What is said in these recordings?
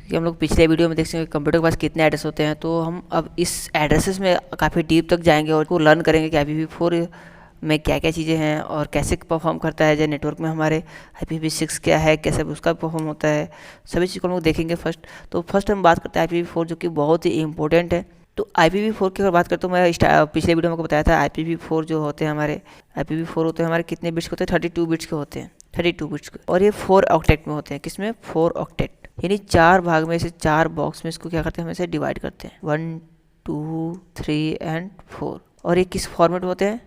कि हम लोग पिछले वीडियो में देख सकते हैं कंप्यूटर के पास कितने एड्रेस होते हैं। तो हम अब इस एड्रेसेस में काफ़ी डीप तक जाएंगे और वो लर्न करेंगे कि IPv4 में क्या क्या चीज़ें हैं और कैसे परफॉर्म करता है। जैसे नेटवर्क में हमारे IPv6 क्या है, कैसे उसका परफॉर्म होता है, सभी चीज़ को हम लोग देखेंगे फर्स्ट। तो फर्स्ट हम बात करते हैं IPv4 जो कि बहुत ही इंपॉर्टेंट है। तो IPv4 की अगर बात करते तो मैं पिछले वीडियो में आपको बताया था IPv4 जो होते हैं हमारे IPv4 होते हैं हमारे कितने बिट्स के होते हैं, 32 बिट्स के होते हैं, 32 बिट्स के। और ये 4 ऑक्टेट में होते हैं। किसमें? 4 ऑक्टेट, यानी 4 भाग में से 4 बॉक्स में इसको क्या करते हैं, हम इसे डिवाइड करते हैं 1 2 3 एंड 4। और ये किस फॉर्मेट में होते हैं?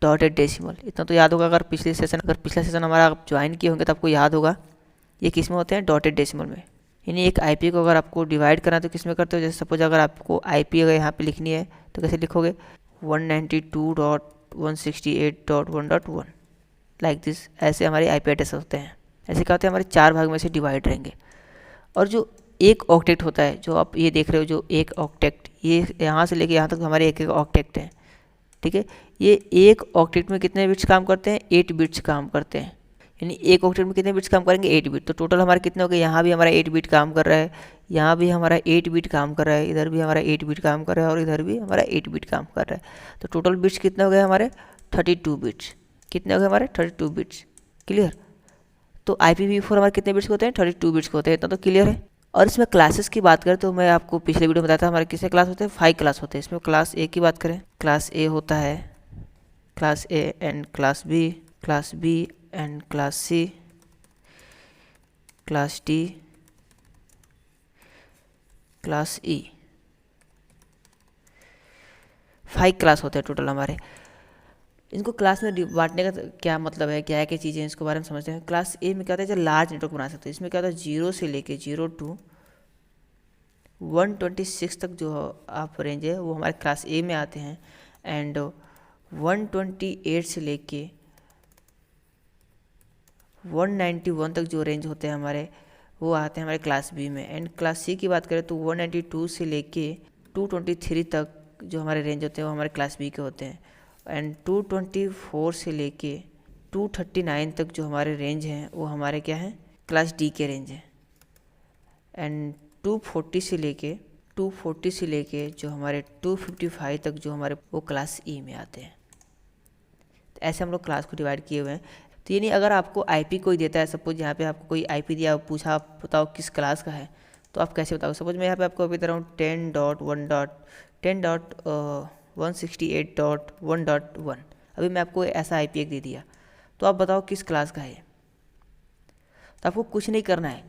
Dotted decimal. इतना तो याद होगा, अगर पिछला सेशन हमारा आप ज्वाइन किए होंगे तो आपको याद होगा ये किस में होते हैं, डॉटेड डेसिमल में। यानी एक आईपी को अगर आपको डिवाइड करना है तो किस में करते हो? जैसे सपोज अगर आपको आईपी अगर यहाँ पे लिखनी है तो कैसे लिखोगे? 192.168.1.1 लाइक दिस। ऐसे हमारे आईपी एड्रेस होते हैं। ऐसे क्या होते हैं, हमारे 4 भाग में से डिवाइड रहेंगे। और जो एक ऑक्टेट होता है, जो आप ये देख रहे हो, जो एक ऑक्टेट, ये यहाँ से लेके यहाँ तक हमारे एक ऑक्टेट है, ठीक है। ये एक ऑक्टेट में कितने बिट्स काम करते हैं? 8 बिट्स काम करते हैं। यानी एक ऑक्टेट में कितने बिट्स काम करेंगे? 8 बिट। तो टोटल हमारे कितने हो गए? यहाँ भी हमारा 8 बिट काम कर रहा है, यहाँ भी हमारा 8 बिट काम कर रहा है, इधर भी हमारा 8 बिट काम कर रहा है और इधर भी हमारा 8 बिट काम कर रहा है। तो टोटल बिट्स कितने हो गए हमारे? 32 बिट्स। कितने हो गए हमारे? 32 बिट्स। क्लियर? तो IPv4 हमारे कितने बिट्स के होते हैं? 32 बिट्स के होते हैं। इतना तो क्लियर है। और इसमें क्लासेस की बात करें तो मैं आपको पिछले वीडियो में बताया था हमारे कितने क्लास होते हैं? 5 क्लास होते हैं। इसमें क्लास ए की बात करें, क्लास ए होता है, class A and class B, class B and class C, class D, class E. 5 class होते हैं टोटल हमारे। इनको क्लास में बांटने का क्या मतलब है, क्या क्या चीज़ें इसके बारे में समझते हैं। क्लास ए में क्या होता है, जो लार्ज नेटवर्क बना सकते हैं। इसमें क्या होता है, 0 से लेके 0 to 126 तक जो आप रेंज है वो हमारे क्लास ए में आते हैं। एंड 128 से लेके 191 तक जो रेंज होते हैं हमारे, वो आते हैं हमारे क्लास बी में। एंड क्लास सी की बात करें तो 192 से लेके 223 तक जो हमारे रेंज होते हैं वो हमारे क्लास बी के होते हैं। एंड 224 से लेके 239 तक जो हमारे रेंज हैं वो हमारे क्या हैं, क्लास डी के रेंज हैं। एंड 240 से लेके जो हमारे 255 तक जो हमारे वो क्लास ई में आते हैं। तो ऐसे हम लोग क्लास को डिवाइड किए हुए हैं। तो ये नहीं, अगर आपको आईपी कोई देता है, सपोज यहाँ पे आपको कोई आईपी दिया, पूछा आप बताओ किस क्लास का है, तो आप कैसे बताओगे? सपोज मैं यहाँ पे आपको अभी दे रहा हूँ 10.1.168.1.1। अभी मैं आपको ऐसा आईपी एक दे दिया, तो आप बताओ किस क्लास का है। तो आपको कुछ नहीं करना है,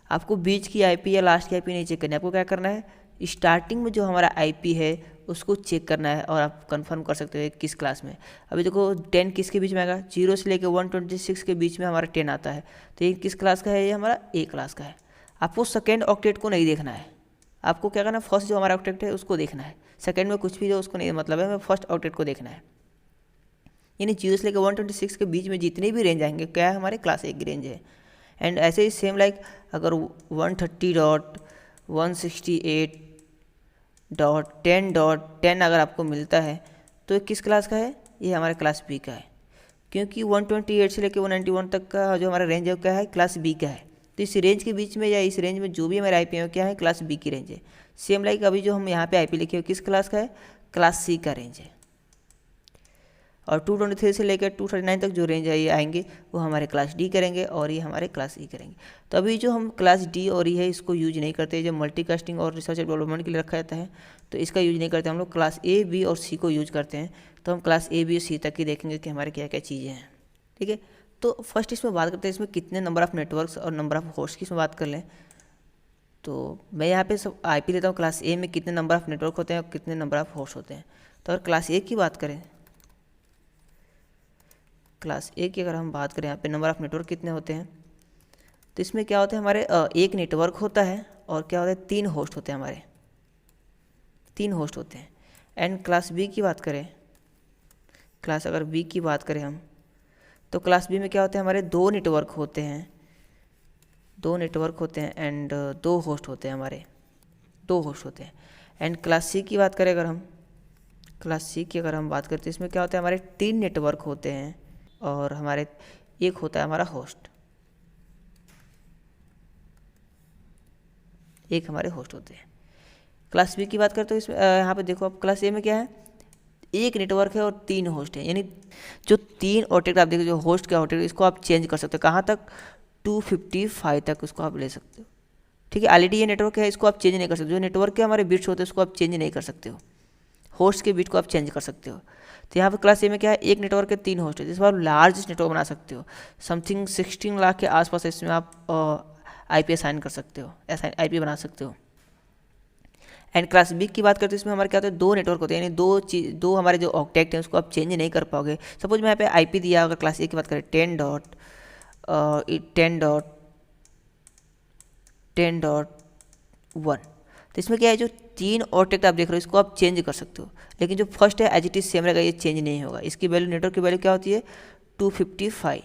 आपको बीच की आईपी या लास्ट की आईपी नहीं चेक करनी है। आपको क्या करना है, स्टार्टिंग में जो हमारा आईपी है उसको चेक करना है और आप कंफर्म कर सकते हो किस क्लास में। अभी देखो 10 किसके बीच में आएगा? 0 से लेकर 126 के बीच में हमारा 10 आता है। तो ये किस क्लास का है? ये हमारा ए क्लास का है। आपको सेकेंड ऑक्टेट को नहीं देखना है, आपको क्या करना है, फर्स्ट जो हमारा ऑक्टेट है उसको देखना है। सेकेंड में कुछ भी जो उसको नहीं मतलब है, हमें फर्स्ट ऑक्टेट को देखना है। यानी 0 से लेकर 126 के बीच में जितने भी रेंज आएंगे क्या है, हमारे क्लास ए की रेंज है। एंड ऐसे ही सेम लाइक अगर 130.168.10.10 अगर आपको मिलता है तो ये किस क्लास का है? ये हमारे क्लास बी का है, क्योंकि 128 से लेकर 191 तक का जो हमारा रेंज है क्या है, क्लास बी का है। तो इस रेंज के बीच में या इस रेंज में जो भी हमारे आईपी है क्या है, क्लास बी की रेंज है। सेम लाइक अभी जो हम यहाँ पे आईपी लिखे हुए किस क्लास का है, क्लास सी का रेंज है। और 223 से लेकर 239 तक जो रेंज है ये आएंगे वो हमारे क्लास डी करेंगे और ये हमारे क्लास ई करेंगे। तो अभी जो हम क्लास डी और ई है इसको यूज नहीं करते, जो मल्टीकास्टिंग और रिसर्च डेवलपमेंट के लिए रखा जाता है तो इसका यूज नहीं करते हम लोग। क्लास ए बी और सी को यूज करते हैं। तो हम क्लास ए बी और सी तक ही देखेंगे कि हमारे क्या क्या चीज़ें हैं, ठीक है। तो फर्स्ट इसमें बात करते हैं इसमें कितने नंबर ऑफ़ नेटवर्क्स और नंबर ऑफ़ होस्ट की इसमें बात कर लें। तो मैं यहाँ पे सब आईपी लेता हूँ, क्लास ए में कितने नंबर ऑफ़ नेटवर्क होते हैं और कितने नंबर ऑफ़ होस्ट होते हैं। तो अगर क्लास ए की बात करें, क्लास ए की अगर हम बात करें यहाँ पे नंबर ऑफ़ नेटवर्क कितने होते हैं, तो इसमें क्या होता है हमारे एक नेटवर्क होता है और क्या होता है 3 होस्ट होते हैं हमारे, 3 होस्ट होते हैं। एंड क्लास बी की बात करें, क्लास अगर बी की बात करें हम, तो क्लास बी में क्या होते हैं हमारे 2 नेटवर्क होते हैं, 2 नेटवर्क होते हैं एंड 2 होस्ट होते हैं हमारे, 2 होस्ट होते हैं। एंड क्लास सी की बात करें अगर हम, क्लास सी की अगर हम बात करते हैं इसमें क्या होता है हमारे 3 नेटवर्क होते हैं और हमारे एक होता है हमारा होस्ट। एक हमारे होस्ट होते हैं। क्लास बी की बात करते हो, इसमें यहाँ पे देखो आप क्लास ए में क्या है, एक नेटवर्क है और 3 होस्ट है, यानी जो 3 ऑब्जेक्ट आप देखो, जो होस्ट का ऑब्जेक्ट इसको आप चेंज कर सकते हो कहाँ तक, 255 तक उसको आप ले सकते हो। ठीक है, ऑलरेडी ये नेटवर्क है, इसको आप चेंज नहीं कर सकते। जो नेटवर्क के हमारे बिट्स होते हैं उसको आप चेंज नहीं कर सकते हो, होस्ट के बिट को आप चेंज कर सकते हो। तो यहाँ पर क्लास ए में क्या है, एक नेटवर्क के 3 होस्ट है, जिस पर लार्जेस्ट नेटवर्क बना सकते हो। समथिंग 16 लाख के आसपास इसमें आप IP असाइन कर सकते हो, IP बना सकते हो। एंड क्लास बी की बात करते हैं, इसमें हमारे क्या होता है, 2 नेटवर्क होते हैं, यानी दो हमारे जो ऑक्टेक्ट हैं उसको आप चेंज नहीं कर पाओगे। सपोज मैं यहाँ पे IP दिया, अगर क्लास ए की बात करें 10.10.1, तो इसमें क्या है, जो 3 ऑब्जेक्ट आप देख रहे हो इसको आप चेंज कर सकते हो, लेकिन जो फर्स्ट है एज इट इज सेम रहेगा, ये चेंज नहीं होगा। इसकी वैल्यू, नेटवर्क की वैल्यू क्या होती है, 255।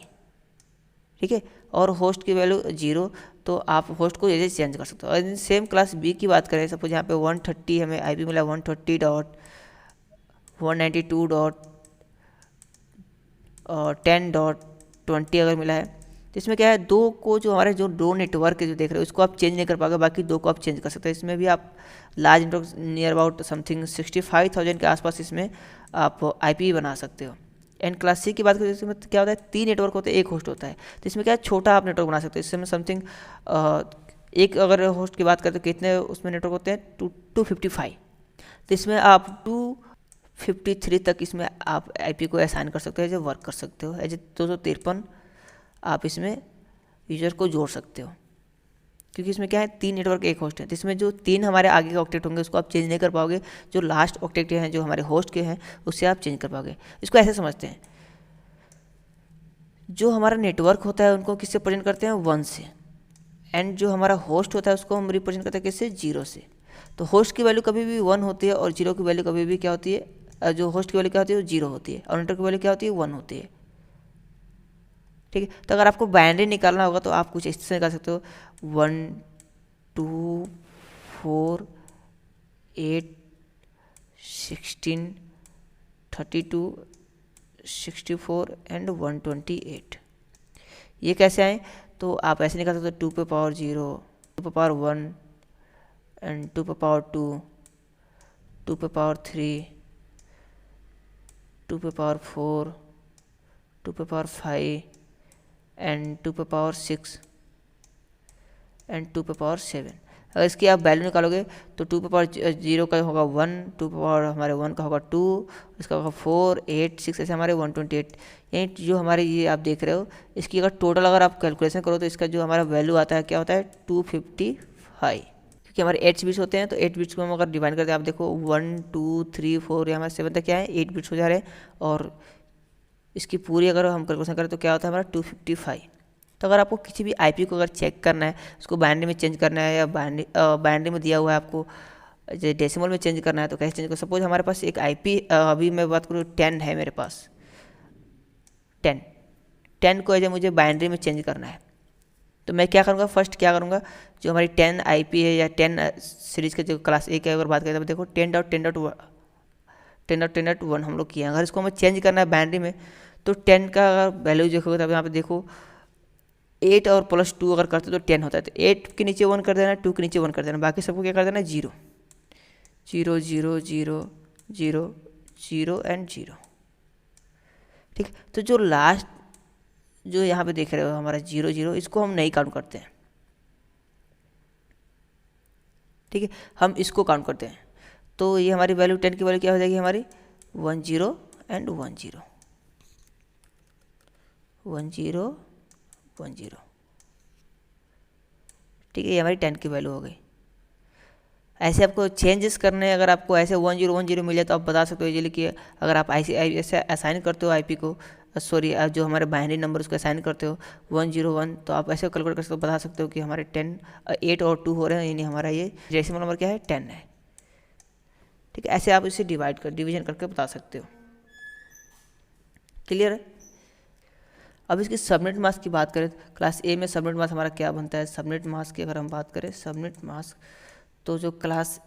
ठीक है, और होस्ट की वैल्यू 0, तो आप होस्ट को जैसे चेंज कर सकते हो। और सेम क्लास बी की बात करें, सपोज यहाँ पे 130 हमें IP मिला, 130.192.10.20 अगर मिला है, तो इसमें क्या है, दो को जो हमारे जो दो नेटवर्क जो देख रहे हो उसको आप चेंज नहीं कर पाओगे, बाकी दो को आप चेंज कर सकते हैं। इसमें भी आप large network near about something 65,000 के आसपास इसमें आप IP बना सकते हो। एंड क्लास सी की बात करें, इसमें क्या होता है, 3 नेटवर्क होते हैं, एक होस्ट होता है, तो इसमें क्या है, छोटा आप नेटवर्क बना सकते हो। इसमें समथिंग एक अगर होस्ट की बात करें तो कितने उसमें नेटवर्क होते हैं, 255, तो इसमें आप 253 तक इसमें आप IP को असाइन कर सकते हो, एज ए वर्क कर सकते हो, एज ए 253 आप इसमें यूजर को जोड़ सकते हो। क्योंकि इसमें क्या है, 3 नेटवर्क एक होस्ट है, तो इसमें जो 3 हमारे आगे के ऑक्टेक्ट होंगे उसको आप चेंज नहीं कर पाओगे, जो लास्ट ऑक्टेक्ट हैं जो हमारे होस्ट के हैं उससे आप चेंज कर पाओगे। इसको ऐसे समझते हैं, जो हमारा नेटवर्क होता है उनको किससे प्रेजेंट करते हैं, 1 से, एंड जो हमारा होस्ट होता है उसको हम रिप्रेजेंट करते हैं किससे, 0 से। तो होस्ट की वैल्यू कभी भी 1 होती है और 0 की वैल्यू कभी भी क्या होती है, जो होस्ट की वैल्यू क्या होती है, 0 होती है, और नेटवर्क की वैल्यू क्या होती है, 1 होती है। ठीक है, तो अगर आपको बाइनरी निकालना होगा तो आप कुछ इस तरह से निकाल सकते हो, 1 2 4 8 16 32 64 एंड 128। ये कैसे आए, तो आप ऐसे निकाल सकते हो, 2 पे पावर 0, 2 पे पावर 1 एंड 2 पे पावर 2, 2 पे पावर 3, 2 पे पावर 4, 2 पे पावर 5 एंड 2 पे पावर 6 एंड 2 पे पावर 7। अगर इसकी आप वैल्यू निकालोगे तो 2 पे पावर 0 का होगा 1, 2 पे पावर हमारे 1 का होगा 2, इसका होगा 4 8 6, ऐसे हमारे 128। यानी जो हमारे ये आप देख रहे हो, इसकी अगर टोटल अगर आप कैलकुलेशन करो तो इसका जो हमारा वैल्यू आता है क्या होता है, 255। क्योंकि हमारे 8 बिट्स होते हैं, तो 8 बिट्स को हम अगर डिवाइड करते हैं, आप देखो 1 2 3 4 या हमारे 7 तक क्या है, 8 बिट्स हो जा रहे हैं, और इसकी पूरी अगर हम कैलकुलेशन करें तो क्या होता है हमारा 255। तो अगर आपको किसी भी IP को अगर चेक करना है, उसको बाइनरी में चेंज करना है, या बाइनरी में दिया हुआ है आपको डेसिमल में चेंज करना है, तो कैसे चेंज करो। सपोज हमारे पास एक IP अभी मैं बात करूँ 10 है मेरे पास, 10 को एज मुझे बाइनरी में चेंज करना है, तो मैं क्या करूँगा, फर्स्ट क्या करूँगा, जो हमारी 10 IP है या 10 सीरीज़ के जो क्लास ए की अगर बात करें तो देखो 10.10.1 हम लोग किए हैं। अगर इसको हमें चेंज करना है बाइनरी में, तो 10 का अगर वैल्यू देखोगे तो यहाँ पे देखो 8 और प्लस 2 अगर करते तो 10 होता है, तो 8 के नीचे 1 कर देना, 2 के नीचे 1 कर देना, बाकी सबको क्या कर देना, 0 0 0 0 0 0 एंड 0। ठीक, तो जो लास्ट जो यहाँ पे देख रहे हो हमारा 0 0, इसको हम नहीं काउंट करते हैं। ठीक है, हम इसको काउंट करते हैं, तो ये हमारी वैल्यू 10 की वैल्यू क्या हो जाएगी हमारी, 1 0 एंड 1 0 1 0 1 0। ठीक है, ये हमारी 10 की वैल्यू हो गई। ऐसे आपको चेंजेस करने हैं, अगर आपको ऐसे 1 0 1 0 मिले तो आप बता सकते हो इजीली कि अगर आप ऐसे असाइन करते हो IP को, सॉरी जो हमारे बाइनरी नंबर उसको असाइन करते हो 1 0 1, तो आप ऐसे कैलकुलेट कर सकते हो, बता सकते हो कि हमारे 8 और 2 हो रहे हैं, यानी हमारा ये डेसिमल नंबर क्या है, 10 है। ठीक है, ऐसे आप इसे डिवीजन करके बता सकते हो। क्लियर है। अब इसकी सबनेट मास्क की बात करें, क्लास ए में सबनेट मास्क हमारा क्या बनता है, सबनेट मास्क की अगर हम बात करें, सबनेट मास्क, तो जो क्लास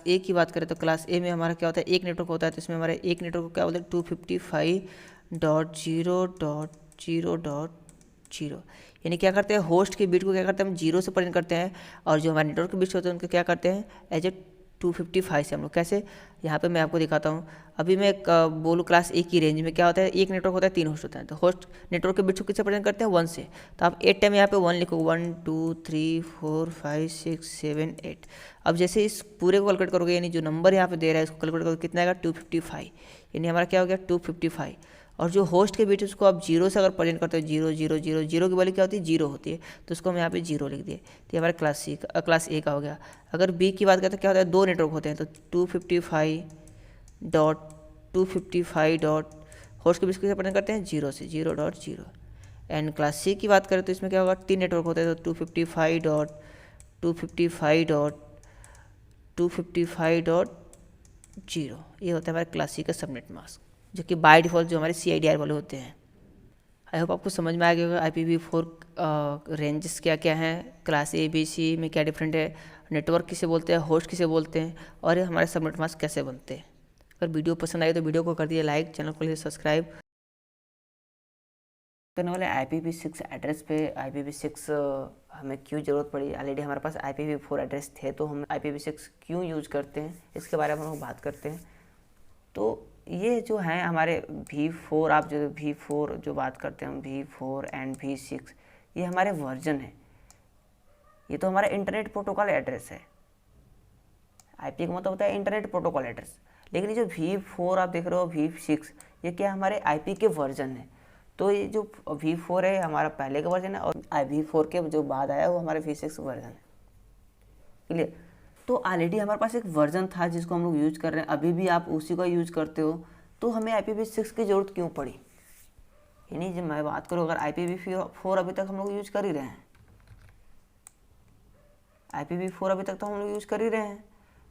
ए की बात करें तो क्लास ए में हमारा क्या होता है, एक नेटवर्क होता है, तो इसमें हमारे एक नेटवर्क को क्या बोलते हैं, 255.0.0.0, यानी क्या करते हैं, होस्ट के बिट को क्या करते हैं हम 0 से प्रेजेंट करते हैं, और जो हमारे नेटवर्क के बिट्स होते हैं उनको क्या करते हैं एज ए 255 से हम लोग। कैसे, यहाँ पे मैं आपको दिखाता हूँ। अभी मैं बोलूँ क्लास ए की रेंज में क्या होता है, एक नेटवर्क होता है 3 होस्ट होता है, तो होस्ट नेटवर्क के बिट्स को किससे प्रेजेंट करते हैं 1 से। तो आप 8 टाइम यहाँ पे 1 लिखो, 1 2 3 4 5 6 7 8। अब जैसे इस पूरे को कैलकुलेट करोगे, यानी जो नंबर यहाँ पे दे रहा है इसको कैलकुलेट करोगे कितना आएगा 255, यानी हमारा क्या हो गया 255। और जो होस्ट के बिट उसको आप 0 से अगर प्रेजेंट करते हो, 0 0 0 0 की वैल्यू क्या होती है 0 होती है, तो उसको हम यहाँ पे 0 लिख दिए। तो ये हमारा क्लास ए का हो गया। अगर बी की बात करते हैं क्या होता है, 2 नेटवर्क होते हैं, तो 255 डॉट होस्ट के बिट किसे प्रेजेंट करते हैं 0 से 0.0। एंड क्लास सी की बात करें तो इसमें क्या होगा, 3 नेटवर्क होते हैं, तो 255 डॉट 255.0। ये होता है हमारे क्लास सी का सबनेट मास्क, जो कि बाय डिफ़ॉल्ट जो हमारे CIDR वाले होते हैं। आई होप आपको समझ में आ गया होगा IPv4 रेंजेस क्या क्या हैं, क्लास ए बी सी में क्या डिफरेंट है, नेटवर्क किसे बोलते हैं, होस्ट किसे बोलते हैं, और ये हमारे सबनेट मास्क कैसे बनते हैं। अगर वीडियो पसंद आई तो वीडियो को कर दिए लाइक, चैनल को लिए सब्सक्राइब करने वाले। IPv6 एड्रेस पे IPv6 हमें क्यों ज़रूरत पड़ी, ऑलरेडी हमारे पास IPv4 एड्रेस थे, तो हम IPv6 क्यों यूज़ करते हैं, इसके बारे में हम लोग बात करते हैं। तो ये जो है हमारे V4, आप जो V4 जो बात करते हैं हम V4 एंड V6, ये हमारे वर्जन है। ये तो हमारा इंटरनेट प्रोटोकॉल एड्रेस है। IP का मतलब होता है इंटरनेट प्रोटोकॉल एड्रेस। लेकिन ये जो V4 आप देख रहे हो, V6, ये क्या हमारे IP के वर्जन है। तो ये जो V4 है हमारा पहले का वर्जन है, और V4 के जो बाद आया वो हमारे V6 वर्जन है। क्लियर। तो ऑलरेडी हमारे पास एक वर्जन था जिसको हम लोग यूज कर रहे हैं, अभी भी आप उसी का यूज करते हो, तो हमें IPv6 की ज़रूरत क्यों पड़ी। यानी जब मैं बात करूँ, अगर IPv4 अभी तक हम लोग यूज कर ही रहे हैं, IPv4 अभी तक तो हम लोग यूज कर ही रहे हैं,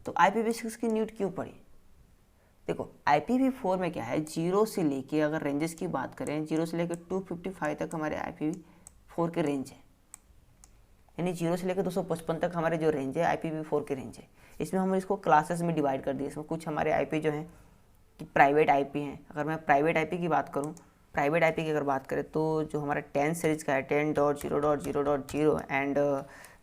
तो IPv6 की नीड क्यों पड़ी। देखो IPv4 में क्या है, 0 से लेके, अगर रेंजेस की बात करें, 0 से लेकर 255 तक हमारे IPv4 के रेंज है। यानी 0 से लेकर 255 तक हमारे जो रेंज है IPv4 के रेंज है। इसमें हम इसको क्लासेस में डिवाइड कर दिए। इसमें कुछ हमारे IP जो हैं कि प्राइवेट IP हैं। अगर मैं प्राइवेट IP की बात करूं, प्राइवेट IP की अगर बात करें तो जो हमारा 10 सीरीज का है 10.0.0.0, एंड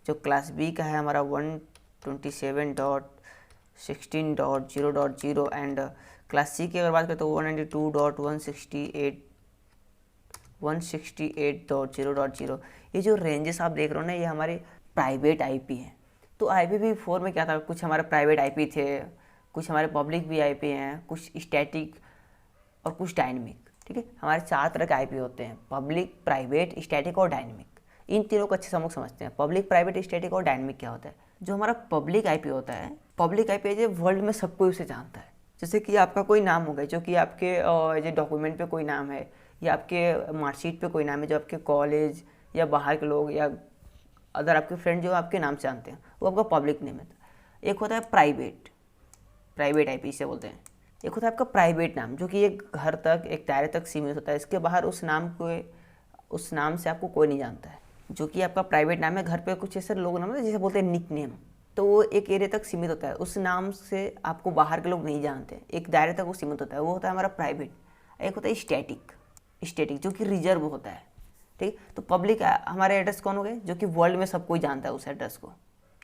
जो क्लास B का है हमारा 127.16.0.0, एंड क्लास C की अगर बात करें तो 192.168.0.0। ये जो रेंजेस आप देख रहे हो ना, ये हमारे प्राइवेट IP हैं। तो IPv4 में क्या था, कुछ हमारे प्राइवेट IP थे, कुछ हमारे पब्लिक भी IP हैं, कुछ स्टैटिक और कुछ डायनेमिक। ठीक है, हमारे 4 तरह के IP होते हैं, पब्लिक, प्राइवेट, स्टैटिक और डायनेमिक। इन तीनों को अच्छे से हम लोग समझते हैं। पब्लिक, प्राइवेट, स्टैटिक और डायनेमिक क्या होता है। जो हमारा पब्लिक IP होता है, पब्लिक IP जो वर्ल्ड में सब कोई उसे जानता है। जैसे कि आपका कोई नाम हो गया, जो कि आपके जो डॉक्यूमेंट पे कोई नाम है, या आपके मार्कशीट पे कोई नाम है, जो आपके कॉलेज या बाहर के लोग या अदर आपके फ्रेंड जो आपके नाम से जानते हैं, वो आपका पब्लिक नेम है। एक होता है प्राइवेट IP से बोलते हैं। एक होता है आपका प्राइवेट नाम, जो कि एक घर तक, एक दायरे तक सीमित होता है। इसके बाहर उस नाम से आपको कोई नहीं जानता है। जो कि आपका प्राइवेट नाम है, घर पे कुछ ऐसे लोग नाम है जैसे बोलते हैं निक नेम, तो वो एक एरिया तक सीमित होता है, उस नाम से आपको बाहर के लोग नहीं जानते, एक दायरे तक वो सीमित होता है, वो होता है हमारा प्राइवेट। एक होता है स्टैटिक, जो कि रिजर्व होता है। ठीक, तो पब्लिक हमारे एड्रेस कौन हो गए, जो कि वर्ल्ड में सब कोई जानता है उस एड्रेस को,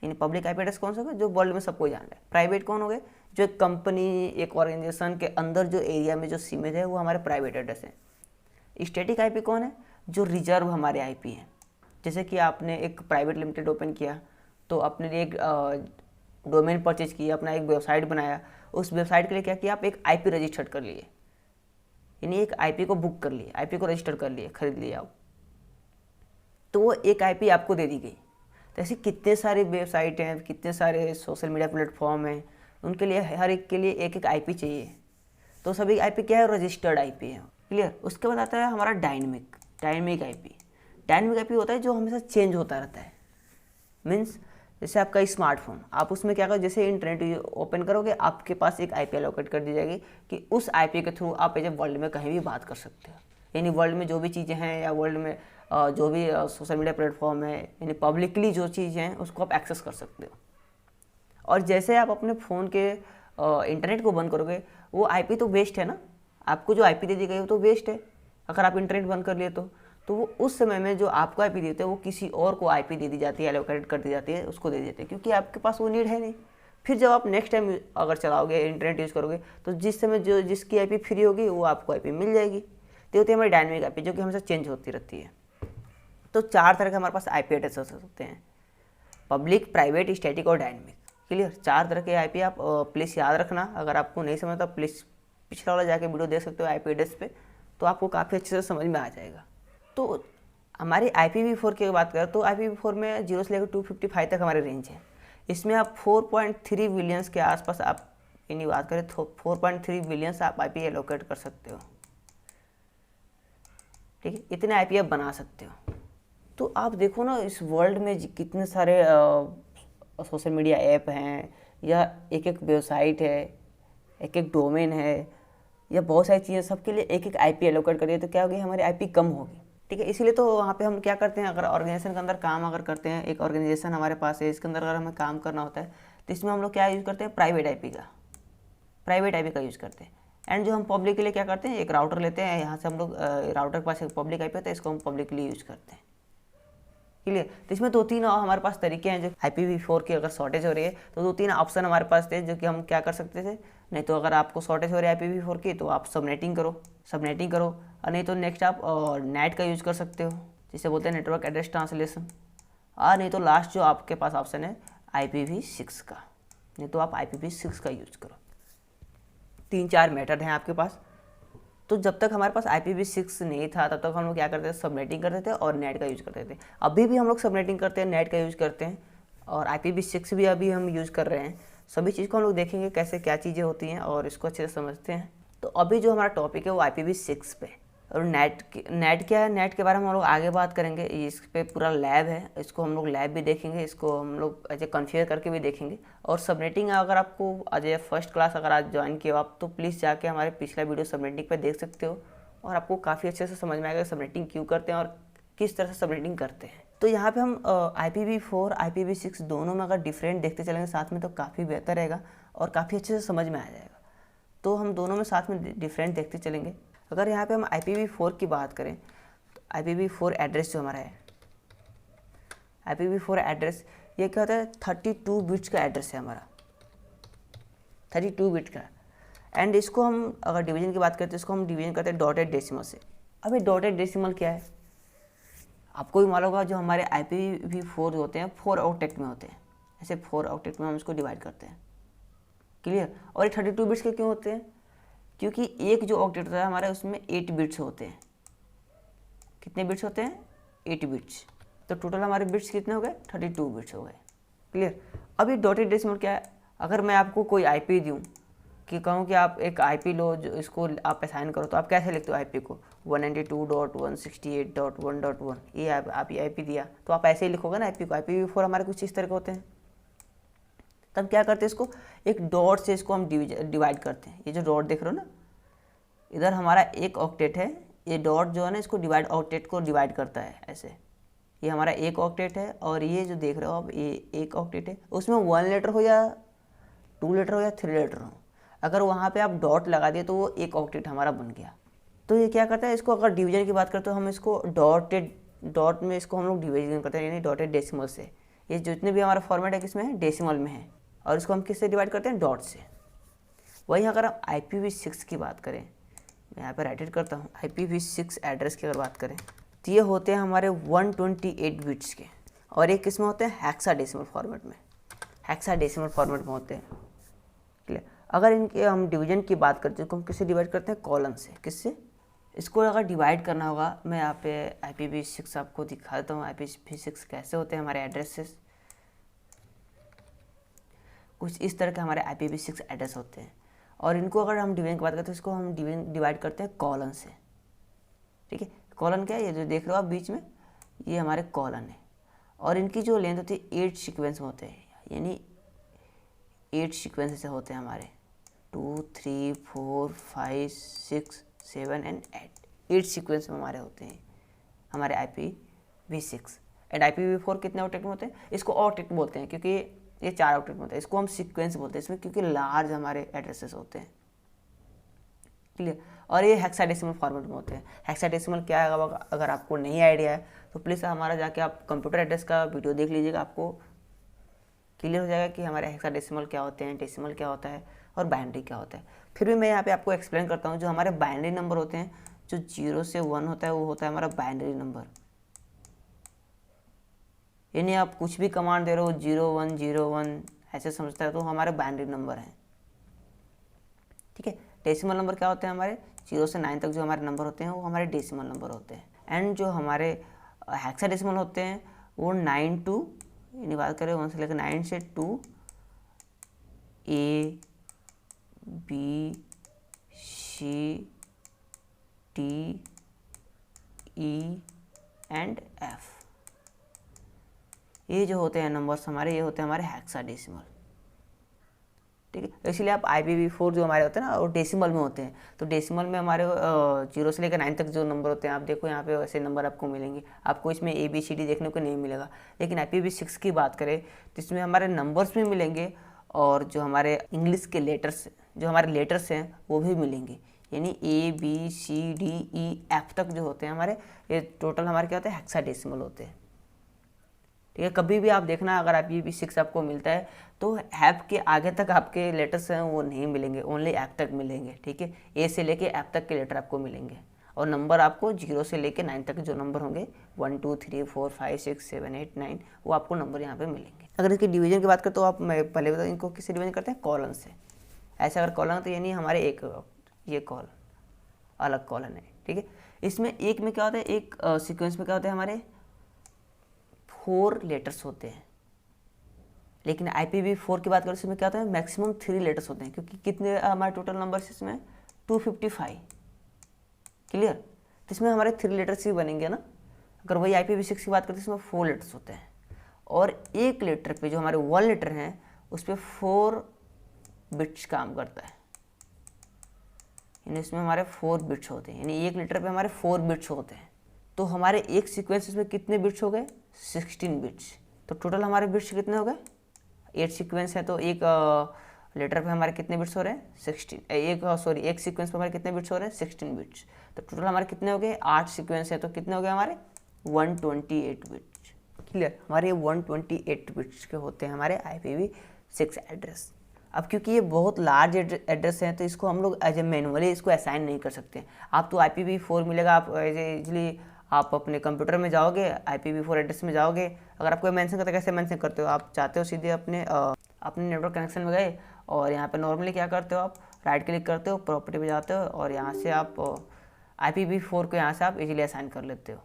यानी पब्लिक IP एड्रेस कौन सा होगा, जो वर्ल्ड में सब कोई जानता है। प्राइवेट कौन हो गए, जो एक कंपनी, एक ऑर्गेनाइजेशन के अंदर जो एरिया में जो सीमित है, वो हमारे प्राइवेट एड्रेस है। स्टैटिक IP कौन है, जो रिजर्व हमारे IP हैं। जैसे कि आपने एक प्राइवेट लिमिटेड ओपन किया, तो आपने एक डोमेन परचेज किया, अपना एक वेबसाइट बनाया, उस वेबसाइट के लिए क्या किया, आप एक IP रजिस्टर्ड कर लिए, यानी एक IP को बुक कर लिए, IP को रजिस्टर कर लिए, खरीद लिया आप, तो वो एक IP आपको दे दी गई। तो ऐसे कितने सारे वेबसाइट हैं, कितने सारे सोशल मीडिया प्लेटफॉर्म हैं, उनके लिए हर एक के लिए एक एक IP चाहिए। तो सभी IP क्या है, रजिस्टर्ड IP है। क्लियर। उसके बाद आता है हमारा डायनेमिक IP। डायनेमिक IP होता है जो हमेशा चेंज होता रहता है। मीन्स जैसे आपका स्मार्टफोन, आप उसमें क्या करो, जैसे इंटरनेट ओपन करोगे, आपके पास एक IP एलोकेट कर दी जाएगी कि उस IP के थ्रू आप एज वर्ल्ड में कहीं भी बात कर सकते हो। यानी वर्ल्ड में जो भी चीज़ें हैं, या वर्ल्ड में जो भी सोशल मीडिया प्लेटफॉर्म है, यानी पब्लिकली जो चीज़ें हैं उसको आप एक्सेस कर सकते हो। और जैसे आप अपने फ़ोन के इंटरनेट को बंद करोगे, वो IP तो वेस्ट है ना, आपको जो IP दे दी गई वो तो वेस्ट है अगर आप इंटरनेट बंद कर लिए तो तो वो उस समय में जो आपको आईपी देते हैं वो किसी और को आईपी दे दी जाती है, एलोकेट कर दी जाती है, उसको दे देते हैं, क्योंकि आपके पास वो नीड है नहीं। फिर जब आप नेक्स्ट टाइम अगर चलाओगे, इंटरनेट यूज़ करोगे, तो जिस समय जो जिसकी आईपी फ्री होगी वो आपको आईपी मिल जाएगी। तो होती है हमारी डायनेमिक आईपी, जो कि हमेशा चेंज होती रहती है। तो 4 तरह के हमारे पास आईपी एड्रेसेस होते हैं, पब्लिक, प्राइवेट, स्टैटिक और डायनेमिक। क्लियर? 4 तरह के आईपी आप प्लीज़ याद रखना। अगर आपको नहीं समझ तो प्लीज़ पिछला वाला जाके वीडियो देख सकते हो आईपी एड्रेस पे, तो आपको काफ़ी अच्छे से समझ में आ जाएगा। तो हमारी IPv4 की बात करें तो IPv4 में 0 से लेकर 255 तक हमारी रेंज है। इसमें आप 4.3 बिलियंस के आसपास आप यानी बात करें तो 4.3 बिलियंस आप आईपी एलोकेट कर सकते हो। ठीक है, इतने आईपी आप बना सकते हो। तो आप देखो ना, इस वर्ल्ड में कितने सारे सोशल मीडिया ऐप हैं, या एक एक वेबसाइट है, एक एक डोमेन है, या बहुत सारी चीज़ें, सबके लिए एक एक आईपी एलोकेट करिए तो क्या होगी, हमारी आईपी कम होगी। ठीक है, इसीलिए तो वहाँ पे हम क्या करते हैं, अगर ऑर्गेनाइजेशन के अंदर काम अगर करते हैं, एक ऑर्गेनाइजेशन हमारे पास है, इसके अंदर अगर हमें काम करना होता है तो इसमें हम लोग क्या यूज़ करते हैं, प्राइवेट आईपी का यूज़ करते हैं। एंड जो हम पब्लिक के लिए क्या करते हैं, एक राउटर लेते हैं, यहाँ से हम लोग राउटर के पास एक पब्लिक आईपी होता है, इसको हम पब्लिक के लिए यूज़ करते हैं। क्लियर? तो इसमें 2-3 हमारे पास तरीके हैं। जो IPv4 की अगर शॉर्टेज हो रही है तो 2-3 ऑप्शन हमारे पास थे, जो कि हम क्या कर सकते थे। नहीं तो अगर आपको शॉर्टेज हो रही है IPv4 की तो आप सबनेटिंग करो, और नहीं तो नेक्स्ट आप नेट का यूज़ कर सकते हो, जिसे बोलते हैं नेटवर्क एड्रेस ट्रांसलेशन। और नहीं तो लास्ट जो आपके पास ऑप्शन है IPv6 का, नहीं तो आप IPv6 का यूज़ करो। 3-4 मेथड हैं आपके पास। तो जब तक हमारे पास IPv6 नहीं था तब तक हम लोग क्या करते थे, सबनेटिंग करते थे और नेट का यूज़ करते थे। अभी भी हम लोग सबनेटिंग करते हैं, नेट का यूज़ करते हैं, और IPv6 भी अभी हम यूज़ कर रहे हैं। सभी चीज़ को हम लोग देखेंगे कैसे क्या चीज़ें होती हैं और इसको अच्छे से समझते हैं। तो अभी जो हमारा टॉपिक है वो IPv6 पे, और नेट क्या है, नेट के बारे में हम लोग आगे बात करेंगे। इस पे पूरा लैब है, इसको हम लोग लैब भी देखेंगे, इसको हम लोग ऐसे कन्फिगर करके भी देखेंगे। और सबनेटिंग अगर आपको आज फर्स्ट क्लास अगर आज ज्वाइन किया हो आप, तो प्लीज़ जाके हमारे पिछला वीडियो सबनेटिंग पे देख सकते हो, और आपको काफ़ी अच्छे से समझ में आएगा सबनेटिंग क्यों करते हैं और किस तरह से सबनेटिंग करते हैं। तो यहाँ पे हम IPv4 IPv6 दोनों में अगर डिफरेंट देखते चलेंगे साथ में तो काफ़ी बेहतर रहेगा और काफ़ी अच्छे से समझ में आ जाएगा। तो हम दोनों में साथ में डिफरेंट देखते चलेंगे। अगर यहाँ पे हम IPv4 की बात करें तो IPv4 एड्रेस जो हमारा है, IPv4 एड्रेस ये क्या होता है, 32 बिट्स का एड्रेस है हमारा, 32 बिट का। एंड इसको हम अगर डिवीजन की बात करते हैं, इसको हम डिवीजन करते हैं डॉटेड डेसिमल से। अब ये डॉटेड डेसिमल क्या है, आपको भी मालूम होगा, जो हमारे IPv4 होते हैं 4 ऑक्टेट में होते हैं, ऐसे 4 ऑक्टेट में हम इसको डिवाइड करते हैं। क्लियर? और ये 32 बिट्स के क्यों होते हैं, क्योंकि एक जो ऑक्टेट होता है हमारा उसमें 8 बिट्स होते हैं। कितने बिट्स होते हैं, 8 बिट्स। तो टोटल हमारे बिट्स कितने हो गए, 32 बिट्स हो गए। क्लियर? अभी डॉटेड डेसिमल क्या है, अगर मैं आपको कोई आईपी दूँ कि कहूँ कि आप एक आईपी लो, जो इसको आप असाइन करो, तो आप कैसे लिखते हो आईपी को, 192.168.1.1, ये आप ये आईपी दिया तो आप ऐसे ही लिखोगे ना आईपी को। IPv4 हमारे कुछ इस तरह के होते हैं। तब क्या करते हैं, इसको एक डॉट से इसको हम डिवाइड करते हैं। ये जो डॉट देख रहे हो ना, इधर हमारा एक ऑक्टेट है, ये डॉट जो है ना इसको ऑक्टेट को डिवाइड करता है ऐसे। ये हमारा एक ऑक्टेट है, और ये जो देख रहे हो आप ये एक ऑक्टेट है, उसमें 1 लेटर हो या 2 लेटर हो या 3 लेटर हो, अगर वहाँ पे आप डॉट लगा दिए तो वो एक ऑक्टेट हमारा बन गया। तो ये क्या करता है, इसको अगर डिवीजन की बात करें तो हम इसको डॉट में इसको हम लोग डिवीजन करते हैं, यानी डॉटेड डेसिमल से। ये जितने भी हमारा फॉर्मेट है किसमें है, डेसिमल में है, और इसको हम किससे डिवाइड करते हैं, डॉट से। वहीं अगर हम IPv6 की बात करें, मैं यहाँ पर राइट करता हूँ, IPv6 एड्रेस की अगर बात करें तो ये होते हैं हमारे 128 बिट्स के, और एक किसमें होते हैं, हेक्साडेसिमल फॉर्मेट में, हेक्साडेसिमल फॉर्मेट में होते हैं। क्लियर? अगर इनके हम डिवीजन की बात करते हैं तो हम किससे डिवाइड करते हैं, कॉलन से। किससे? इसको अगर डिवाइड करना होगा, मैं यहाँ पे IPv6 आपको दिखा देता हूँ, IPv6 कैसे होते हैं हमारे एड्रेसेस। कुछ इस तरह के हमारे IPv6 एड्रेस होते हैं, और इनको अगर हम डिवीजन की बात करते हैं तो इसको हम डिवाइड करते हैं कॉलन से। ठीक है, कॉलन क्या है, ये जो देख रहे हो आप बीच में, ये हमारे कॉलन है, और इनकी जो लेंथ होती है 8 सीक्वेंस में होते हैं, यानी 8 सीक्वेंस से होते हैं हमारे, 2 3 4 5 6 7 एंड 8 सीक्वेंस में हमारे होते हैं हमारे IPv6। एंड IPv4 कितने ऑक्टेट में होते हैं, इसको ऑक्टेट बोलते हैं क्योंकि ये 4 ऑक्टेट में होते हैं, इसको हम सीक्वेंस बोलते हैं इसमें, क्योंकि लार्ज हमारे एड्रेसेस होते हैं। क्लियर। और ये हेक्साडेसिमल फॉर्मेट में होते हैं। हेक्साडेसिमल क्या है अगर आपको नहीं आइडिया है तो प्लीज़ हमारा जाके आप कंप्यूटर एड्रेस का वीडियो देख लीजिएगा, आपको क्लियर हो जाएगा कि हमारे हेक्साडेसिमल क्या होते हैं, डेसिमल क्या होता है और बाइनरी क्या होता है। फिर भी मैं यहाँ पे आपको एक्सप्लेन करता हूँ। जो हमारे बाइनरी नंबर होते हैं, जो 0 से 1 होता है, वो होता है हमारा बाइनरी नंबर। यानी आप कुछ भी कमांड दे रहे हो 0101 ऐसे समझता है तो हमारे बाइनरी नंबर हैं, ठीक है। डेसिमल नंबर क्या होते हैं हमारे 0 से 9 तक जो हमारे नंबर होते हैं वो हमारे डेसिमल नंबर होते हैं। एंड जो हमारे हेक्साडेसिमल होते हैं वो 9 टू, यानी बात करें 1 से लेकर 9 से 2 A B C D E and F, ये जो होते हैं नंबर्स हमारे, ये होते हैं हमारे हेक्साडेसिमल, ठीक है। इसलिए आप IPv4 जो हमारे होते हैं ना वो डेसिमल में होते हैं। तो डेसिमल में हमारे 0 से लेकर 9 तक जो नंबर होते हैं, आप देखो यहाँ पे वैसे नंबर आपको मिलेंगे, आपको इसमें ABCD देखने को नहीं मिलेगा। लेकिन IPv6 की बात करें तो इसमें हमारे नंबर्स भी मिलेंगे और जो हमारे इंग्लिश के लेटर्स, जो हमारे लेटर्स हैं वो भी मिलेंगे। यानी ABCDEF तक जो होते हैं हमारे, ये टोटल हमारे क्या होते हैं, हेक्साडेसिमल होते हैं, ठीक है। कभी भी आप देखना अगर IPv6 आपको मिलता है तो हैप के आगे तक आपके लेटर्स हैं वो नहीं मिलेंगे, ओनली ऐप तक मिलेंगे, ठीक है। ए से लेके ऐप तक के लेटर आपको मिलेंगे और नंबर आपको 0 से लेके 9 तक जो नंबर होंगे 1 2 3 4 5 6 7 8 9 वो आपको नंबर यहाँ पे मिलेंगे। अगर इसकी डिवीजन की बात करें तो आप, मैं पहले बताऊँ इनको किससे डिवीजन करते हैं, कॉलन से। ऐसे अगर कॉलन तो यानी हमारे एक ये कॉलन अलग कॉलन है, ठीक है। इसमें एक में क्या होता है, एक सीक्वेंस में क्या होता है हमारे 4 लेटर्स होते हैं। लेकिन IPv4 की बात करें इसमें क्या होता है, मैक्सिमम 3 लेटर्स होते हैं, क्योंकि कितने हमारे टोटल नंबर्स इसमें 255, क्लियर। तो इसमें हमारे 3 लेटर्स ही बनेंगे ना। अगर वही IPv6 की बात करते हैं इसमें 4 लेटर्स होते हैं और एक लेटर पे जो हमारे 1 लेटर हैं उस पर 4 बिट्स काम करता है, यानी इसमें हमारे 4 बिट्स होते हैं, यानी एक लेटर पे हमारे 4 बिट्स होते हैं। तो हमारे एक सीक्वेंस में कितने बिट्स हो गए, 16 बिट्स। तो टोटल हमारे बिट्स कितने हो गए, 8 सीक्वेंस है तो एक लेटर पे हमारे कितने बिट्स हो रहे हैं, 16, एक सीक्वेंस पे हमारे कितने बिट्स हो रहे हैं, 16 बिट्स। तो टोटल हमारे कितने हो गए, 8 सीक्वेंस है तो कितने हो गए हमारे 128 बिट्स, क्लियर। हमारे 128 बिट्स के होते हैं हमारे IPv6 एड्रेस। अब क्योंकि ये बहुत लार्ज एड्रेस है तो इसको हम लोग एज ए मैनुअली इसको असाइन नहीं कर सकते। आप तो IPv4 मिलेगा, आप एज इजली आप अपने कंप्यूटर में जाओगे IPv4 एड्रेस में जाओगे, अगर आपको मेंशन करते कैसे मेंशन करते हो, आप चाहते हो सीधे अपने नेटवर्क कनेक्शन में गए और यहाँ पे नॉर्मली क्या करते हो, आप राइट क्लिक करते हो, प्रॉपर्टी पे जाते हो और यहाँ से आप IPv4 को यहाँ से आप इजीली असाइन कर लेते हो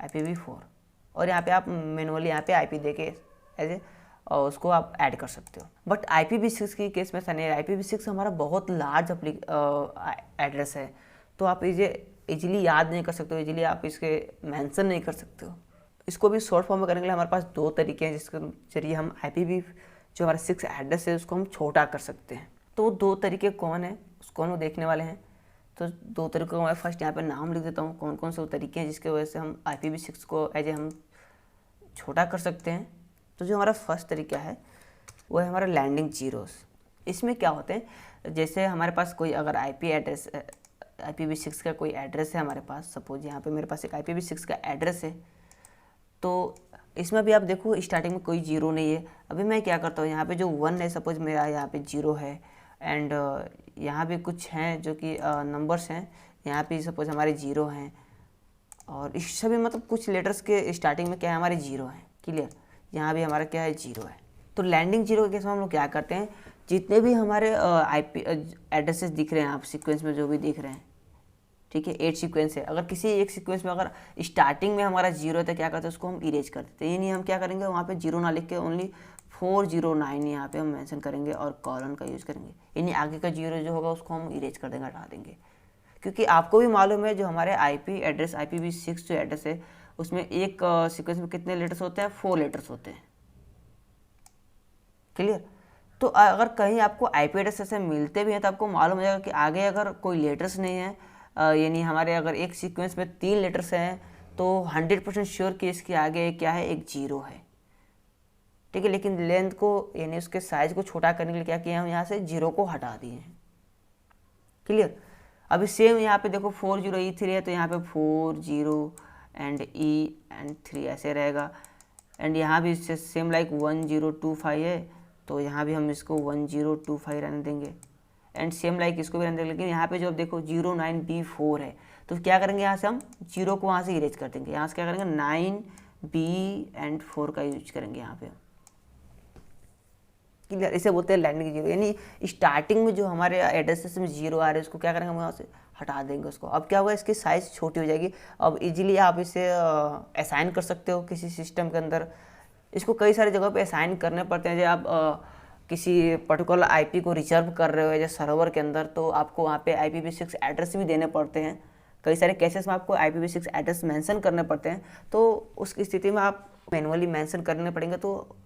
IPv4 और यहाँ पे आप मैनुअली यहाँ पे IP दे के एज ए और उसको आप ऐड कर सकते हो। बट IPv6 की केस में ऐसा नहीं है। IPv6 हमारा बहुत लार्ज एड्रेस है तो आप इजीली याद नहीं कर सकते हो, इजीली आप इसके मेंशन नहीं कर सकते हो। इसको भी शॉर्ट फॉर्म में करने के लिए हमारे पास 2 तरीके हैं जिसके जरिए हम IPv जो हमारा 6 एड्रेस है उसको हम छोटा कर सकते हैं। तो 2 तरीके कौन है उसको हम देखने वाले हैं। तो 2 तरीकों का मैं फर्स्ट यहाँ पे नाम लिख देता हूँ, कौन कौन से वो तरीके हैं जिसकी वजह से हम IPv6 को एज ए हम छोटा कर सकते हैं। तो जो हमारा फर्स्ट तरीका है वो है हमारा लैंडिंग जीरोस। इसमें क्या होते हैं, जैसे हमारे पास कोई अगर IPv6 का कोई एड्रेस है हमारे पास, सपोज यहाँ पे मेरे पास एक IPv6 का एड्रेस है, तो इसमें भी आप देखो स्टार्टिंग में कोई जीरो नहीं है। अभी मैं क्या करता हूँ, यहाँ पे जो 1 है, सपोज मेरा यहाँ पे 0 है एंड यहाँ भी कुछ हैं जो कि नंबर्स हैं, यहाँ पे सपोज हमारे 0 हैं और इस सभी मतलब कुछ लेटर्स के स्टार्टिंग में क्या है हमारे 0 हैं, क्लियर। यहाँ भी हमारा क्या है 0 है। तो लैंडिंग जीरो के केस में हम लोग क्या करते हैं, जितने भी हमारे IP एड्रेसेस दिख रहे हैं आप सीक्वेंस में जो भी दिख रहे हैं, ठीक है 8 सीक्वेंस है, अगर किसी एक सीक्वेंस में अगर स्टार्टिंग में हमारा 0 है तो क्या करते हैं उसको हम इरेज कर देते हैं। यानी हम क्या करेंगे वहाँ पे 0 ना लिख के ओनली 409 यहाँ पे हम मेंशन करेंगे और कॉलन का यूज़ करेंगे, यानी आगे का 0 जो होगा उसको हम इरेज कर देंगे, हटा देंगे। क्योंकि आपको भी मालूम है जो हमारे IP एड्रेस IPv6 जो एड्रेस है उसमें एक सीक्वेंस में कितने लेटर्स होते हैं, 4 लेटर्स होते हैं, क्लियर। तो अगर कहीं आपको IP एड्रेस ऐसे मिलते भी हैं तो आपको मालूम हो जाएगा कि आगे अगर कोई लेटर्स नहीं है, यानी हमारे अगर एक सीक्वेंस में 3 लेटर्स हैं तो 100% श्योर कि इसके आगे क्या है, एक 0 है, ठीक है। लेकिन लेंथ को यानी उसके साइज को छोटा करने के लिए क्या किया हम यहाँ से 0 को हटा दिए हैं, क्लियर। अभी सेम यहाँ पे देखो 40E3 है तो यहाँ पे 40 एंड E3 ऐसे रहेगा। एंड यहाँ भी सेम लाइक 1025 है तो यहाँ भी हम इसको 1025 रहने देंगे। एंड सेम लाइक इसको भी रहने देंगे। लेकिन यहाँ पे जो अब देखो 09B4 है तो क्या करेंगे, यहाँ से हम 0 को वहाँ से इरेज कर देंगे। यहाँ से क्या करेंगे 9B4 का यूज करेंगे यहाँ पे। क्लियर, इसे बोलते हैं लैंडिंग जीरो, यानी स्टार्टिंग में जो हमारे एड्रेसेस में जीरो आ रहे हैं उसको क्या करेंगे हम वहाँ से हटा देंगे उसको। अब क्या होगा, इसकी साइज़ छोटी हो जाएगी। अब इजीली आप इसे असाइन कर सकते हो किसी सिस्टम के अंदर। इसको कई सारी जगह पे असाइन करने पड़ते हैं। जब आप किसी पर्टिकुलर आईपी को रिजर्व कर रहे हो जैसे सर्वर के अंदर, तो आपको वहाँ पे IPv6 एड्रेस भी देने पड़ते हैं। कई सारे केसेस में आपको IPv6 एड्रेस मेंशन करने पड़ते हैं, तो उस स्थिति में आप मैनुअली मेंशन करने पड़ेंगे। तो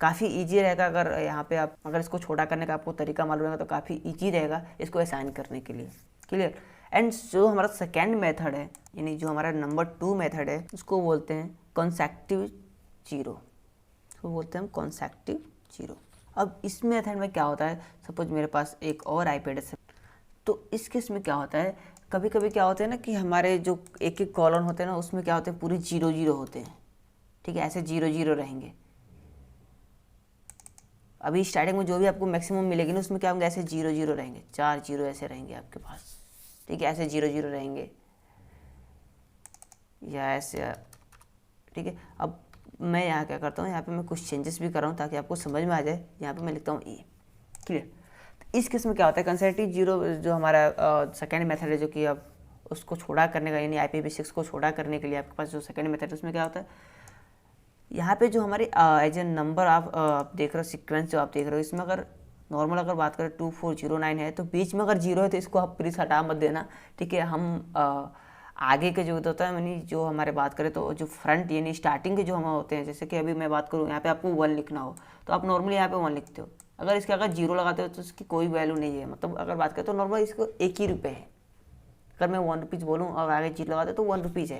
काफ़ी ईजी रहेगा। अगर यहाँ पे आप अगर इसको छोटा करने का आपको तरीका मालूम रहेगा तो काफ़ी ईजी रहेगा इसको असाइन करने के लिए। क्लियर। एंड जो हमारा सेकेंड मेथड है, यानी जो हमारा नंबर 2 मेथड है, उसको बोलते हैं कॉन्सेक्टिव जीरो। उसको बोलते हैं हम कॉन्सेक्टिव जीरो। अब इस मेथड में क्या होता है, सपोज मेरे पास एक और आईपी एड्रेस है, तो इस केस में क्या होता है, कभी कभी क्या होता है ना कि हमारे जो एक एक कॉलम होते हैं ना उसमें क्या होते हैं पूरे 0 होते हैं। ठीक है, ऐसे 0 रहेंगे। अभी स्टार्टिंग में जो भी आपको मैक्सिमम मिलेगी ना उसमें क्या होंगे, ऐसे 0 रहेंगे, 4 0 ऐसे रहेंगे आपके पास। ठीक है, ऐसे 0 रहेंगे या ऐसे। ठीक है, अब मैं यहाँ क्या करता हूँ, यहाँ पे मैं कुछ चेंजेस भी कर रहा हूँ ताकि आपको समझ में आ जाए। यहाँ पे मैं लिखता हूँ E। क्लियर। तो इस केस में क्या होता है, कंसेक्टिव जीरो जो हमारा सेकेंड मेथड है, जो कि अब उसको छोड़ा करने का, यानी IPv6 को छोड़ा करने के लिए आपके पास जो सेकेंड मेथड है उसमें क्या होता है, यहाँ पे जो हमारे एज ए नंबर आप देख रहे हो, सीक्वेंस जो आप देख रहे हो, इसमें अगर नॉर्मल अगर बात करें 2409 है तो बीच में अगर 0 है तो इसको आप प्लीज़ हटा मत देना। ठीक है, हम आगे के जो होता है, यानी जो हमारे बात करें तो जो फ्रंट यानी स्टार्टिंग के जो हम होते हैं, जैसे कि अभी मैं बात करूँ यहाँ पे आपको 1 लिखना हो तो आप नॉर्मली यहाँ पे 1 लिखते हो। अगर इसके अगर 0 लगाते हो तो इसकी कोई वैल्यू नहीं है। मतलब अगर बात करें तो नॉर्मल इसको 1 ही रुपये है। अगर मैं 1 रुपीज़ बोलूँ और आगे 0 लगाते तो 1 रुपीज़ है।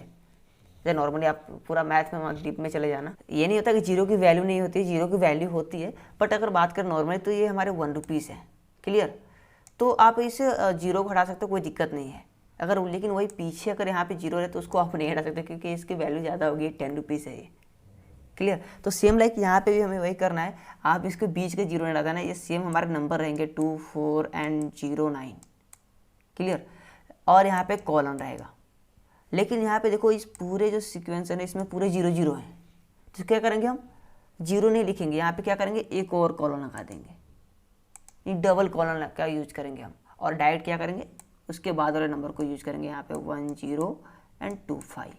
जैसे नॉर्मली आप पूरा मैथ में डीप में चले जाना, ये नहीं होता कि 0 की वैल्यू नहीं होती, 0 की वैल्यू होती है। बट अगर बात करें नॉर्मली तो ये हमारे 1 रुपीज़ है। क्लियर। तो आप इसे 0 को हटा सकते हो, कोई दिक्कत नहीं है। अगर लेकिन वही पीछे अगर यहाँ पे 0 है तो उसको आप नहीं हटा सकते क्योंकि इसकी वैल्यू ज़्यादा होगी, 10 रुपीज़ है ये। क्लियर। तो सेम लाइक यहाँ पे भी हमें वही करना है, आप इसके बीच के 0 नहीं हटाना है। ये सेम हमारे नंबर रहेंगे 2 4 एंड 0 9। क्लियर। और यहाँ पे कॉलन रहेगा। लेकिन यहाँ पे देखो इस पूरे जो सीक्वेंस है ना इसमें पूरे 0 हैं, तो क्या करेंगे हम 0 नहीं लिखेंगे, यहाँ पे क्या करेंगे एक और कॉलन लगा देंगे। ये डबल कॉलन का यूज करेंगे हम, और डायरेक्ट क्या करेंगे उसके बाद वाले नंबर को यूज करेंगे। यहाँ पे 1 0 एंड 2 5।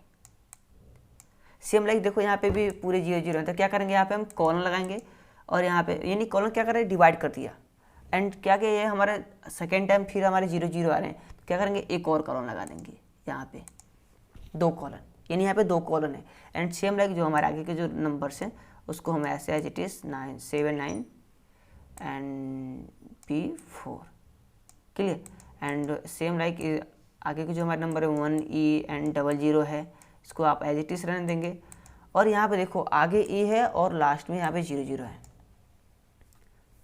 सेम लाइक देखो यहाँ पे भी पूरे 0 हैं, तो क्या करेंगे यहाँ पे हम कॉलन लगाएंगे। और यहाँ पे यानी कॉलन क्या करें डिवाइड कर दिया। एंड क्या क्या ये हमारे सेकेंड टाइम फिर हमारे 0 आ रहे हैं, तो क्या करेंगे एक और कॉलन लगा देंगे। यहाँ पे 2 कॉलन, यानी यहाँ पे 2 कॉलन है। एंड सेम लाइक जो हमारे आगे के जो नंबर्स हैं उसको हम ऐसे as it is 9 7 9 and P4। Clear. And same like आगे के जो हमारे नंबर है 1 E एंड 00 है, इसको आप एज इट इज़ रहने देंगे। और यहाँ पे देखो आगे E है और लास्ट में यहाँ पे 0 है,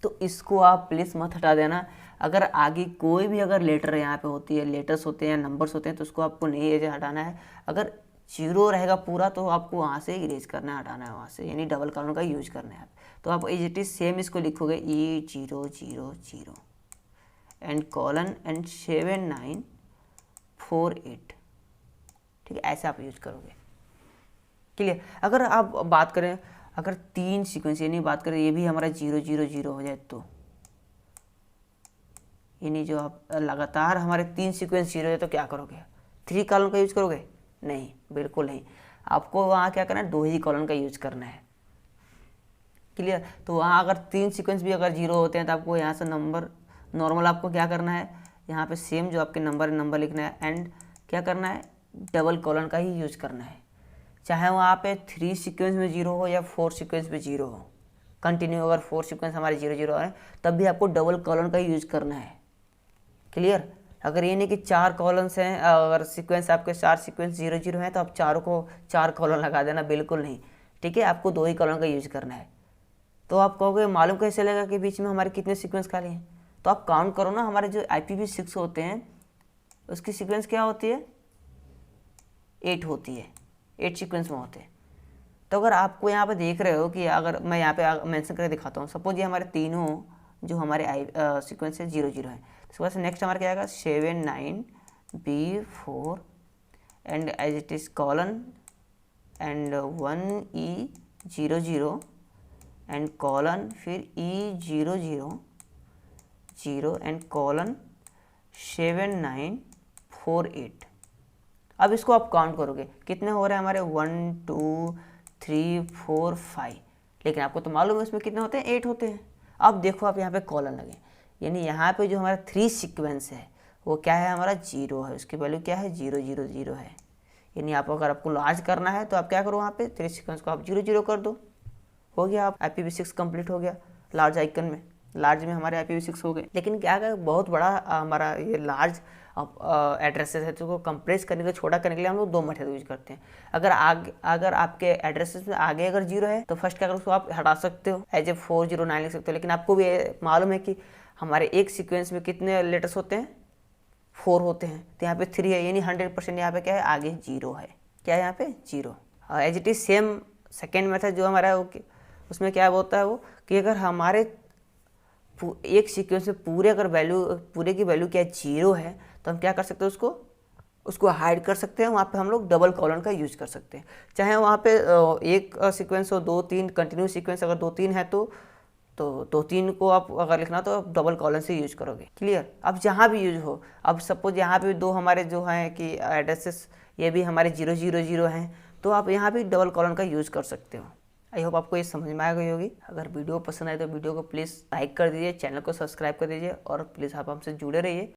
तो इसको आप प्लीज़ मत हटा देना। अगर आगे कोई भी अगर लेटर यहाँ पे होती है, लेटर्स होते हैं या नंबर्स होते हैं, तो उसको आपको नहीं एज हटाना है। अगर 0 रहेगा पूरा तो आपको वहाँ से इरेज करना है, हटाना है वहाँ से, यानी डबल कॉलन का यूज करना है। तो आप एज इट इज सेम इसको लिखोगे E0 एंड कॉलन एंड 7 9 4 8। ठीक है, ऐसे आप यूज करोगे। क्लियर। अगर आप बात करें अगर 3 सीक्वेंस यानी बात करें ये भी हमारा 0 हो जाए, तो यानी जो आप लगातार हमारे 3 सीक्वेंस 0 है तो क्या करोगे, 3 कॉलन का यूज करोगे? नहीं, बिल्कुल नहीं। आपको वहाँ क्या करना है, 2 ही कॉलन का यूज करना है। क्लियर। तो वहाँ अगर 3 सीक्वेंस भी अगर 0 होते हैं तो आपको यहाँ से नंबर नॉर्मल आपको क्या करना है, यहाँ पे सेम जो आपके नंबर लिखना है एंड क्या करना है डबल कॉलन का ही यूज करना है। चाहे वहाँ पे 3 सीक्वेंस में 0 हो या 4 सीक्वेंस में 0 हो, कंटिन्यू अगर 4 सीक्वेंस हमारे 0 है तब भी आपको डबल कॉलन का यूज करना है। क्लियर। अगर ये नहीं कि 4 कॉलम्स हैं, अगर सीक्वेंस आपके 4 सीक्वेंस 0 हैं तो आप चारों को 4 कॉलन लगा देना, बिल्कुल नहीं। ठीक है, आपको 2 ही कॉलन का यूज करना है। तो आप कहोगे मालूम कैसे चलेगा कि बीच में हमारे कितने सीक्वेंस खाली हैं? तो आप काउंट करो ना, हमारे जो IPv6 होते हैं उसकी सीक्वेंस क्या होती है, 8 होती है, 8 सीक्वेंस में होते हैं। तो अगर आपको यहाँ पे देख रहे हो कि अगर मैं यहाँ पे मेंशन करके दिखाता हूँ, सपोज ये हमारे तीनों जो हमारे सीक्वेंस है 0 0 है, तो उसके बाद से नेक्स्ट हमारा क्या आएगा 7 9 B4 and as it is colon and 1 E 0 0 and colon फिर E 0 0 0 एंड कॉलन 7 9 4 8। अब इसको आप काउंट करोगे कितने हो रहे हैं हमारे 1 2 3 4 5, लेकिन आपको तो मालूम है उसमें कितने होते हैं, 8 होते हैं। अब देखो आप यहाँ पे कॉलन लगे, यानी यहाँ पे जो हमारा 3 सीक्वेंस है वो क्या है, हमारा 0 है, उसकी वैल्यू क्या है 0 0 0 है। यानी आप अगर आपको लार्ज करना है तो आप क्या करो, वहाँ पे 3 सीक्वेंस को आप 0 0 कर दो, हो गया, आप IPv6 कंप्लीट हो गया। लार्ज आइकन में, लार्ज में हमारे IPv6 हो गए। लेकिन क्या है, बहुत बड़ा हमारा ये लार्ज एड्रेसेस है, तो उसको कंप्रेस करने के लिए, छोटा करने के लिए हम लोग 2 मेथड यूज करते हैं। अगर आपके एड्रेसेस में आगे अगर 0 है तो फर्स्ट क्या करो, उसको आप हटा सकते हो, एज ए 409 लिख सकते हो। लेकिन आपको भी मालूम है कि हमारे एक सीक्वेंस में कितने लेटर्स होते हैं, 4 होते हैं, तो यहाँ पे 3 है, यानी 100% यहाँ पे क्या है, आगे 0 है। क्या है यहाँ पे 0। As it is same second method जो हमारा है उसमें क्या होता है वो कि अगर हमारे एक सीक्वेंस में पूरे की वैल्यू क्या 0 है, तो हम क्या कर सकते हैं, उसको हाइड कर सकते हैं। वहाँ पे हम लोग डबल कॉलन का यूज कर सकते हैं, चाहे वहाँ पे एक सीक्वेंस हो, 2 3 कंटिन्यूस सीक्वेंस अगर 2 3 है तो 2 3 को आप अगर लिखना तो आप डबल कॉलन से यूज करोगे। क्लियर। अब जहाँ भी यूज हो, अब सपोज यहाँ पे 2 हमारे जो हैं कि एड्रेसेस ये भी हमारे 0 0 0 हैं, तो आप यहाँ भी डबल कॉलन का यूज कर सकते हो। आई होप आपको ये समझ में आ गई होगी। अगर वीडियो पसंद आए तो वीडियो को प्लीज़ लाइक कर दीजिए, चैनल को सब्सक्राइब कर दीजिए और प्लीज़ आप हमसे जुड़े रहिए।